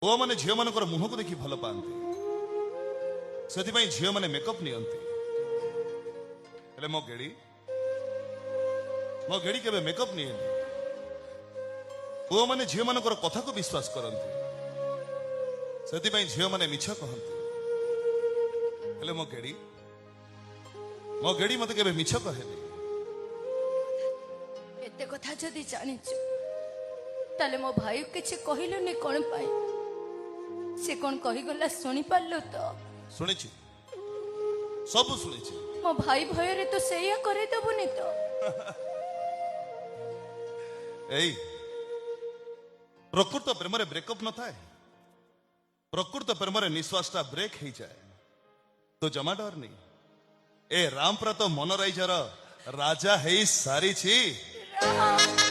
पुआ माने झील मान मुह को देखी भल पाती से झील मैंने मेकअप नियंती हेले मो गेड़ी केबे मेकअप नियेनी पुआ माने झील मान कथा को विश्वास करती से झील मैंने मिछ कहती हेले मो गेड़ी मत केबे मिछ कहेनी एते कथा जदि जानिछु ताले मो भाई किछि कहिलुनी कोन पाई से कोन कहि गला सुनी पारलो तो सुनिछि सब सुनिछि मो भाई भय रे तो सेया करे दबुनी तो एई प्रकृत प्रेम रे ब्रेकअप न थाए प्रकृत प्रेम रे निश्वासटा ब्रेक हो जाए तो जमा डर नहीं ए रामप्रा तो मनोराइजर राजा है सारी छी राम